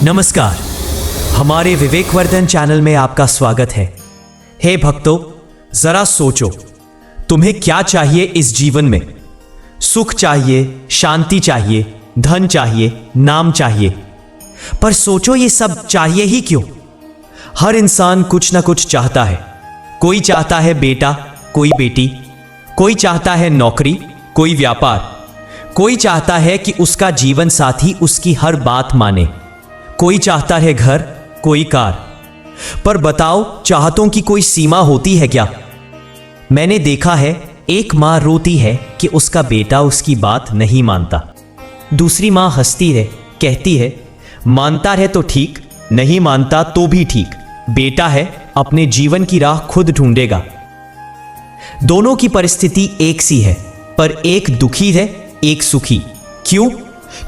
नमस्कार, हमारे विवेकवर्धन चैनल में आपका स्वागत है। हे भक्तों, जरा सोचो, तुम्हें क्या चाहिए इस जीवन में? सुख चाहिए, शांति चाहिए, धन चाहिए, नाम चाहिए। पर सोचो, ये सब चाहिए ही क्यों? हर इंसान कुछ ना कुछ चाहता है। कोई चाहता है बेटा, कोई बेटी, कोई चाहता है नौकरी, कोई व्यापार, कोई चाहता है कि उसका जीवन साथी उसकी हर बात माने, कोई चाहता है घर, कोई कार। पर बताओ, चाहतों की कोई सीमा होती है क्या? मैंने देखा है, एक मां रोती है कि उसका बेटा उसकी बात नहीं मानता। दूसरी मां हंसती है, कहती है मानता है तो ठीक, नहीं मानता तो भी ठीक, बेटा है, अपने जीवन की राह खुद ढूंढेगा। दोनों की परिस्थिति एक सी है, पर एक दुखी है, एक सुखी। क्यों?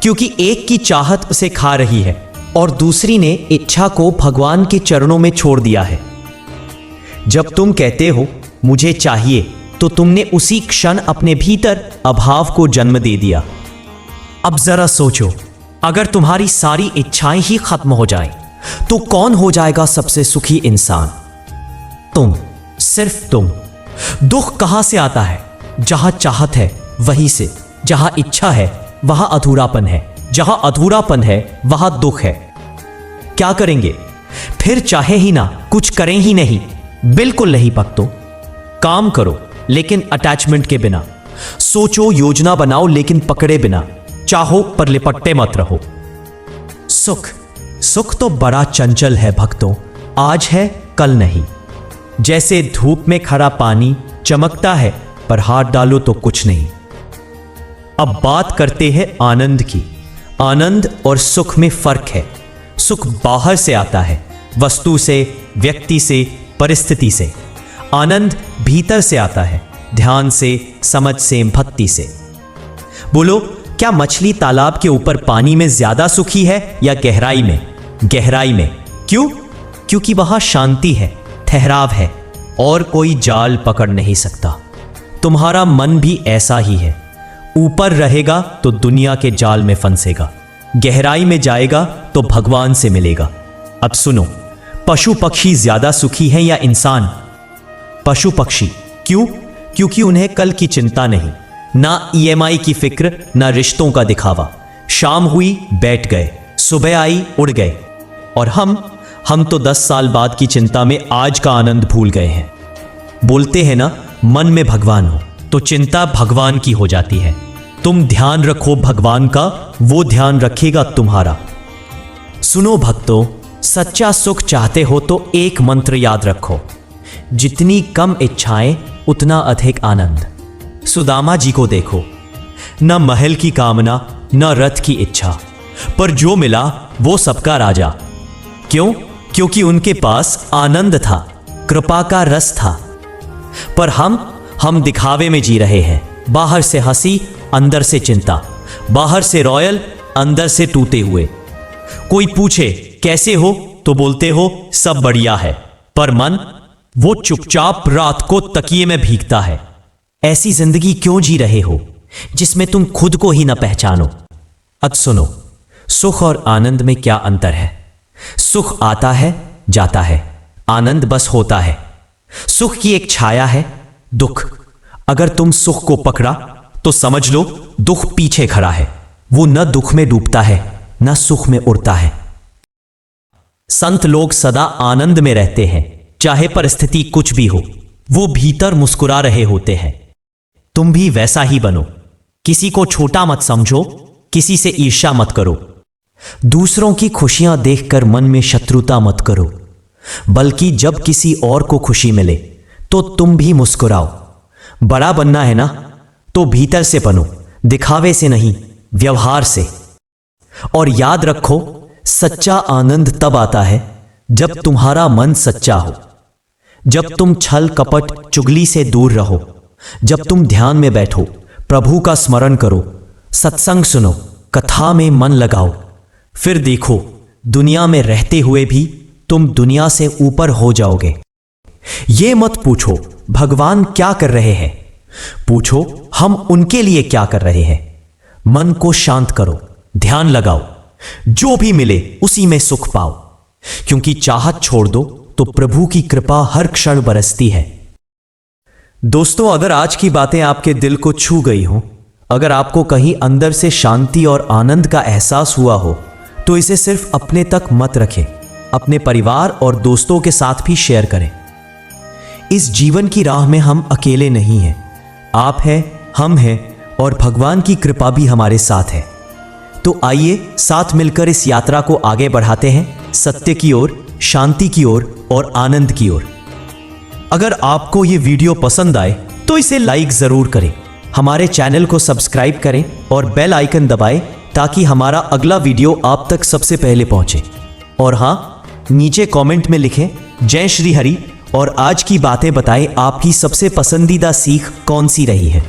क्योंकि एक की चाहत उसे खा रही है और दूसरी ने इच्छा को भगवान के चरणों में छोड़ दिया है। जब तुम कहते हो मुझे चाहिए, तो तुमने उसी क्षण अपने भीतर अभाव को जन्म दे दिया। अब जरा सोचो, अगर तुम्हारी सारी इच्छाएं ही खत्म हो जाएं, तो कौन हो जाएगा सबसे सुखी इंसान? तुम, सिर्फ तुम। दुख कहां से आता है? जहां चाहत है वहीं से। जहां इच्छा है वहां अधूरापन है, जहां अधूरापन है वहां दुख है। क्या करेंगे? फिर चाहे ही ना, कुछ करें ही नहीं। बिल्कुल नहीं भक्तों। काम करो लेकिन अटैचमेंट के बिना। सोचो, योजना बनाओ लेकिन पकड़े बिना। चाहो पर लिपटते मत रहो। सुख तो बड़ा चंचल है भक्तों, आज है कल नहीं। जैसे धूप में खड़ा पानी चमकता है, पर हाथ डालो तो कुछ नहीं। अब बात करते हैं आनंद की। आनंद और सुख में फर्क है। सुख बाहर से आता है, वस्तु से, व्यक्ति से, परिस्थिति से। आनंद भीतर से आता है, ध्यान से, समझ से, भक्ति से। बोलो, क्या मछली तालाब के ऊपर पानी में ज्यादा सुखी है या गहराई में? गहराई में। क्यों? क्योंकि वहां शांति है, ठहराव है और कोई जाल पकड़ नहीं सकता। तुम्हारा मन भी ऐसा ही है। ऊपर रहेगा तो दुनिया के जाल में फंसेगा, गहराई में जाएगा तो भगवान से मिलेगा। अब सुनो, पशु पक्षी ज्यादा सुखी हैं या इंसान? पशु पक्षी। क्यों? क्योंकि उन्हें कल की चिंता नहीं, ना ईएमआई की फिक्र, ना रिश्तों का दिखावा। शाम हुई, बैठ गए, सुबह आई, उड़ गए। और हम तो 10 साल बाद की चिंता में आज का आनंद भूल गए हैं। बोलते हैं ना, मन में भगवान हो तो चिंता भगवान की हो जाती है। तुम ध्यान रखो भगवान का, वो ध्यान रखेगा तुम्हारा। सुनो भक्तों, सच्चा सुख चाहते हो तो एक मंत्र याद रखो, जितनी कम इच्छाएं उतना अधिक आनंद। सुदामा जी को देखो, न महल की कामना, न रथ की इच्छा, पर जो मिला वो सबका राजा। क्यों? क्योंकि उनके पास आनंद था, कृपा का रस था। पर हम दिखावे में जी रहे हैं। बाहर से हंसी, अंदर से चिंता। बाहर से रॉयल, अंदर से टूटे हुए। कोई पूछे कैसे हो तो बोलते हो सब बढ़िया है, पर मन वो चुपचाप रात को तकिए में भीगता है। ऐसी जिंदगी क्यों जी रहे हो जिसमें तुम खुद को ही ना पहचानो? अब सुनो, सुख और आनंद में क्या अंतर है? सुख आता है, जाता है, आनंद बस होता है। सुख की एक छाया है, दुख। अगर तुम सुख को पकड़ा तो समझ लो दुख पीछे खड़ा है। वो न दुख में डूबता है, न सुख में उड़ता है। संत लोग सदा आनंद में रहते हैं, चाहे परिस्थिति कुछ भी हो। वो भीतर मुस्कुरा रहे होते हैं। तुम भी वैसा ही बनो। किसी को छोटा मत समझो, किसी से ईर्ष्या मत करो। दूसरों की खुशियां देखकर मन में शत्रुता मत करो, बल्कि जब किसी और को खुशी मिले तो तुम भी मुस्कुराओ। बड़ा बनना है ना, तो भीतर से बनो, दिखावे से नहीं, व्यवहार से। और याद रखो, सच्चा आनंद तब आता है जब तुम्हारा मन सच्चा हो, जब तुम छल कपट चुगली से दूर रहो, जब तुम ध्यान में बैठो, प्रभु का स्मरण करो, सत्संग सुनो, कथा में मन लगाओ। फिर देखो, दुनिया में रहते हुए भी तुम दुनिया से ऊपर हो जाओगे। ये मत पूछो भगवान क्या कर रहे हैं, पूछो हम उनके लिए क्या कर रहे हैं। मन को शांत करो, ध्यान लगाओ, जो भी मिले उसी में सुख पाओ, क्योंकि चाहत छोड़ दो तो प्रभु की कृपा हर क्षण बरसती है। दोस्तों, अगर आज की बातें आपके दिल को छू गई हो, अगर आपको कहीं अंदर से शांति और आनंद का एहसास हुआ हो, तो इसे सिर्फ अपने तक मत रखें, अपने परिवार और दोस्तों के साथ भी शेयर करें। इस जीवन की राह में हम अकेले नहीं हैं, आप हैं, हम हैं और भगवान की कृपा भी हमारे साथ है। तो आइए साथ मिलकर इस यात्रा को आगे बढ़ाते हैं, सत्य की ओर, शांति की ओर और आनंद की ओर। अगर आपको ये वीडियो पसंद आए तो इसे लाइक जरूर करें, हमारे चैनल को सब्सक्राइब करें और बेल आइकन दबाएं ताकि हमारा अगला वीडियो आप तक सबसे पहले पहुंचे। और हाँ, नीचे कमेंट में लिखें जय श्री हरि और आज की बातें बताएं आपकी सबसे पसंदीदा सीख कौन सी रही है।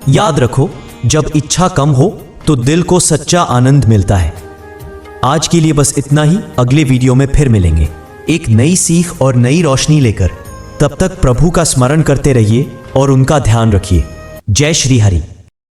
याद रखो, जब इच्छा कम हो तो दिल को सच्चा आनंद मिलता है। आज के लिए बस इतना ही, अगले वीडियो में फिर मिलेंगे एक नई सीख और नई रोशनी लेकर। तब तक प्रभु का स्मरण करते रहिए और उनका ध्यान रखिए। जय श्री हरि।